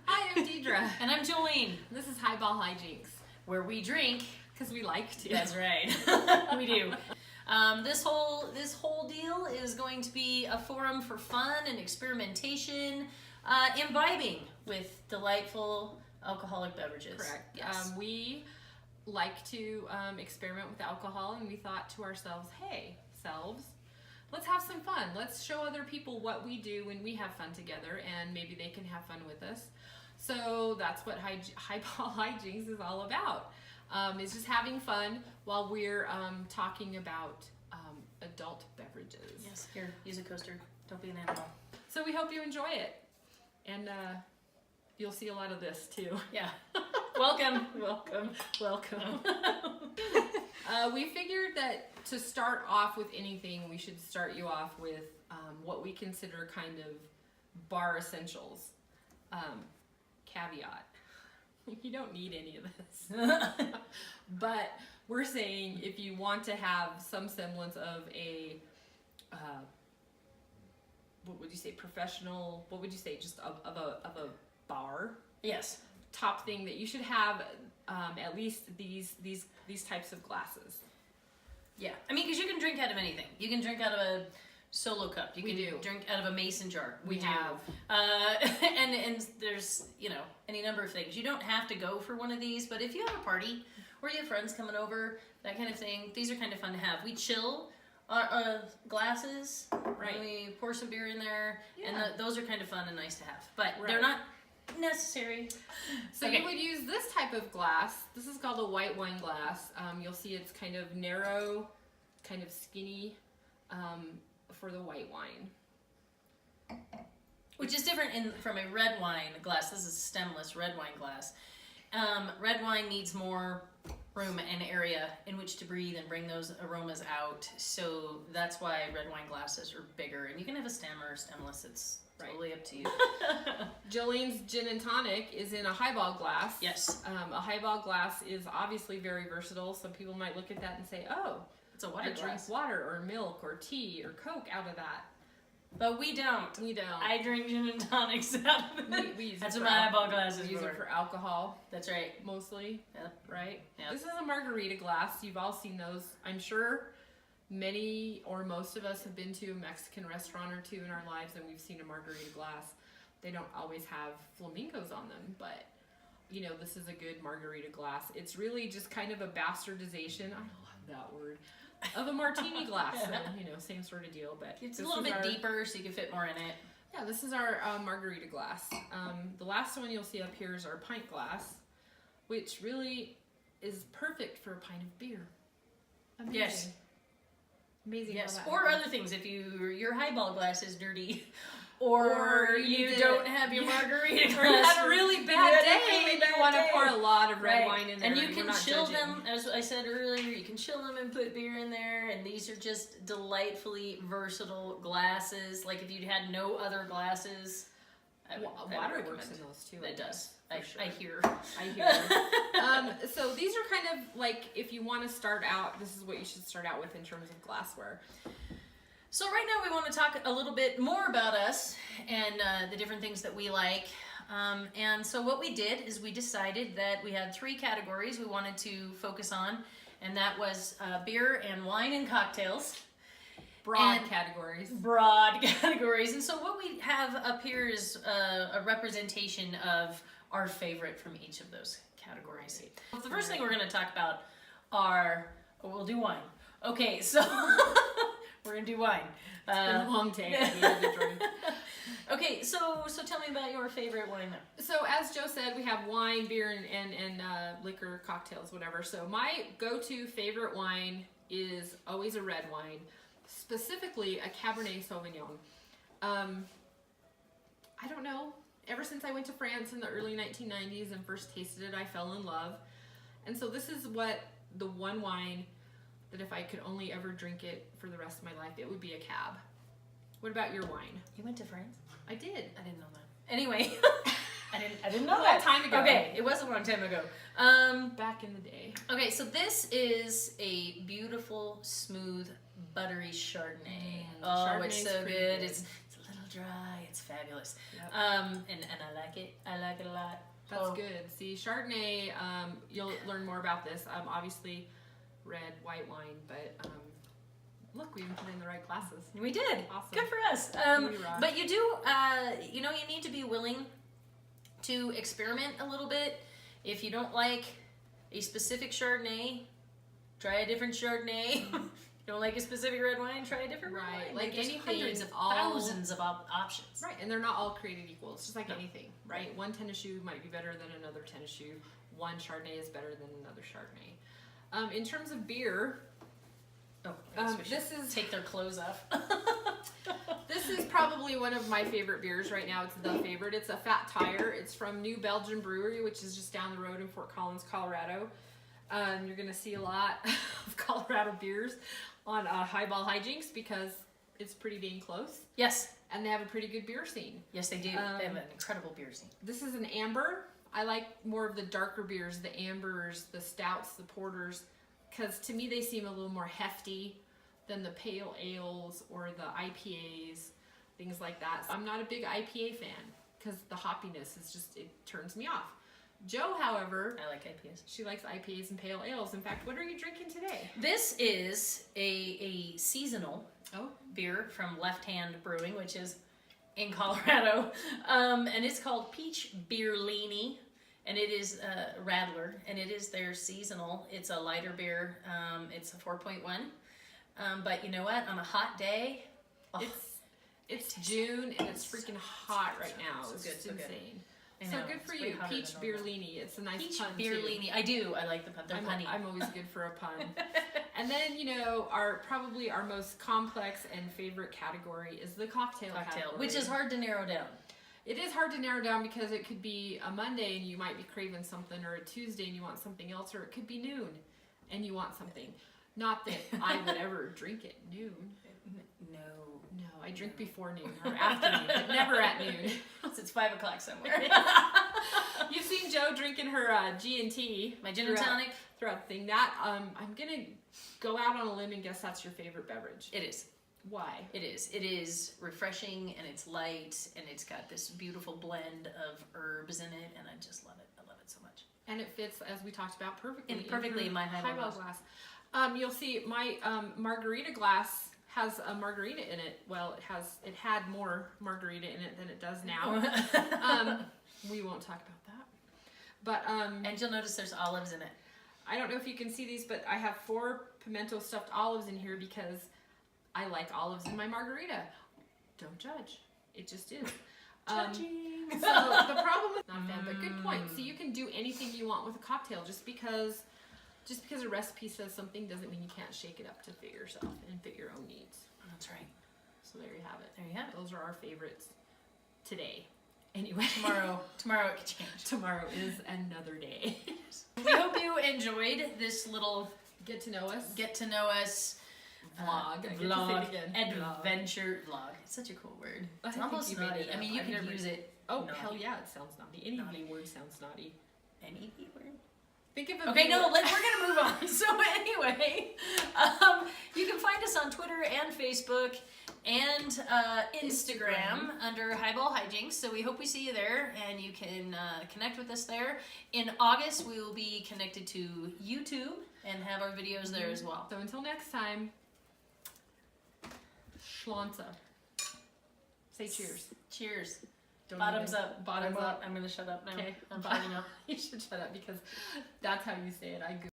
Hi, I'm Deidre. And I'm Jolene. This is Highball Hijinks. Where we drink. Because we like to. That's right. We do. This whole deal is going to be a forum for fun and experimentation, imbibing with delightful alcoholic beverages. Correct. Yes. We like to experiment with alcohol, and we thought to ourselves, hey, let's have some fun. Let's show other people what we do when we have fun together, and maybe they can have fun with us. So that's what Highball Hijinks is all about. It's just having fun while we're talking about adult beverages. Yes. Here, use a coaster. Don't be an animal. So we hope you enjoy it, and you'll see a lot of this too. Yeah. Welcome. Welcome. We figured that to start off with anything, we should start you off with what we consider kind of bar essentials. Caveat. You don't need any of this. But we're saying if you want to have some semblance of a, what would you say, professional, what would you say, just of a bar? Yes. Top thing that you should have at least these types of glasses. Yeah, I mean, because you can drink out of anything. You can drink out of a solo cup. You can drink out of a mason jar. We have. And there's, any number of things. You don't have to go for one of these, but if you have a party or you have friends coming over, that kind of thing, these are kind of fun to have. We chill our glasses. Right. We pour some beer in there, Yeah. and those are kind of fun and nice to have. But Right. they're not necessary. So you would use this type of glass. This is called a white wine glass. You'll see it's kind of narrow, kind of skinny for the white wine. Which is different from a red wine glass. This is a stemless red wine glass. Red wine needs more room and area in which to breathe and bring those aromas out. So that's why red wine glasses are bigger. And you can have a stem or a stemless. It's totally up to you. Jolene's gin and tonic is in a highball glass. Yes. A highball glass is obviously very versatile. Some people might look at that and say, oh, it's a water I drink glass. water or milk or tea or Coke out of that. But we don't. We don't. I drink gin and tonics out of it. We use That's it what for my highball glass is We use for. it for alcohol. That's right. Mostly. Yep. Right? Yep. This is a margarita glass. You've all seen those. I'm sure many or most of us have been to a Mexican restaurant or two in our lives, and we've seen a margarita glass. They don't always have flamingos on them, but this is a good margarita glass. It's really just kind of a bastardization, I love that word, of a martini glass. So, same sort of deal, but It's a little bit deeper so you can fit more in it. Yeah, this is our margarita glass. The last one you'll see up here is our pint glass, which really is perfect for a pint of beer. Amazing. Yes. Amazing. Yes, how that or happens. other things if your highball glass is dirty, or you don't have your margarita glass, or you had a really bad day, and you want to pour a lot of red right. wine in there. And you can chill judging. them, as I said earlier, you can chill them and put beer in there, and these are just delightfully versatile glasses. Like if you had no other glasses, water works in those too. It does. Sure. I hear. So these are kind of like, if you want to start out, this is what you should start out with in terms of glassware. So right now we want to talk a little bit more about us and the different things that we like. And so what we did is we decided that we had 3 categories we wanted to focus on, and that was beer and wine and cocktails. Broad categories. And so what we have up here is a representation of our favorite from each of those categories. The first thing we're going to talk about we'll do wine. Okay, so we're going to do wine. It's been a long day. We had to drink. Okay, so tell me about your favorite wine now. So as Joe said, we have wine, beer, and liquor, cocktails, whatever. So my go-to favorite wine is always a red wine, specifically a Cabernet Sauvignon. I don't know. Ever since I went to France in the early 1990s and first tasted it, I fell in love. And so this is the one wine that if I could only ever drink it for the rest of my life, it would be a Cab. What about your wine? You went to France? I did. I didn't know that. Anyway, I didn't know A long that. time ago. Okay, it was a long time ago. Back in the day. Okay, so this is a beautiful, smooth, buttery Chardonnay. Oh, Chardonnay's it's so pretty good. good. It's a little dry. It's fabulous. Yep. And I like it. I like it a lot. That's good. See, Chardonnay, you'll learn more about this. Obviously, red, white wine, but look, we even put in the right glasses. We did. Awesome. Good for us. But you do, you know, you need to be willing to experiment a little bit. If you don't like a specific Chardonnay, try a different Chardonnay. If you don't like a specific red wine, try a different red wine. Like there's anything, hundreds of thousands of options. Right, and they're not all created equal. It's just like anything, right? One tennis shoe might be better than another tennis shoe. One Chardonnay is better than another Chardonnay. In terms of beer, this is take their clothes off. This is probably one of my favorite beers right now. It's the favorite. It's a Fat Tire. It's from New Belgium Brewery, which is just down the road in Fort Collins, Colorado. You're gonna see a lot of Colorado beers on Highball Hijinks because it's pretty dang close. Yes. And they have a pretty good beer scene. Yes, they do. They have an incredible beer scene. This is an amber. I like more of the darker beers, the ambers, the stouts, the porters, because to me they seem a little more hefty than the pale ales or the IPAs, things like that. So I'm not a big IPA fan because the hoppiness is just, it turns me off. Jo, however, I like IPAs. She likes IPAs and pale ales. In fact, what are you drinking today? This is a seasonal beer from Left Hand Brewing, which is in Colorado, and it's called Peach Beerlini, and it is Radler, and it is their seasonal. It's a lighter beer. It's a 4.1, but you know what? On a hot day, it's June and it's freaking hot right now. So it's good, just so insane. good. So good for you, Peach Beerlini. It's a nice Peach pun Beerlini. too. I do. I like the pun. They're punny. I'm always good for a pun. And then, you know, probably our most complex and favorite category is the cocktail category, which is hard to narrow down. It is hard to narrow down because it could be a Monday and you might be craving something, or a Tuesday and you want something else, or it could be noon and you want something. Not that I would ever drink at noon. No, I drink before noon or after noon, but never at noon. It's 5 o'clock somewhere. You've seen Jo drinking her G&T, my gin and tonic, throughout the thing. That I'm gonna go out on a limb and guess that's your favorite beverage. It is. Why? It is. It is refreshing and it's light and it's got this beautiful blend of herbs in it, and I just love it. I love it so much. And it fits, as we talked about, perfectly in my highball glass. You'll see my margarita glass has a margarita in it. Well, it had more margarita in it than it does now. We won't talk about that. But and you'll notice there's olives in it. I don't know if you can see these, but I have 4 pimento stuffed olives in here because I like olives in my margarita. Don't judge. It just is. Judging. So the problem with not bad, but good point. So you can do anything you want with a cocktail. Just because a recipe says something doesn't mean you can't shake it up to fit yourself and fit your own needs. That's right. So there you have it. There you have it. Those are our favorites today. Anyway, tomorrow it could change. Tomorrow is another day. We hope you enjoyed this little get to know us vlog, adventure vlog. It's such a cool word. It's almost naughty. I mean, you can use it. Oh, naughty. Hell yeah, it sounds naughty. Any V word sounds naughty. Any V word? Think of a okay, no, we're gonna move on. So anyway, you can find us on Twitter and Facebook and Instagram under Highball Hijinks. So we hope we see you there, and you can connect with us there. In August, we will be connected to YouTube and have our videos there as well. So until next time, Schlanta. Say cheers. Cheers. Bottoms up. Bottoms up. I'm gonna shut up now. Okay. I'm shutting up. You should shut up because that's how you say it. I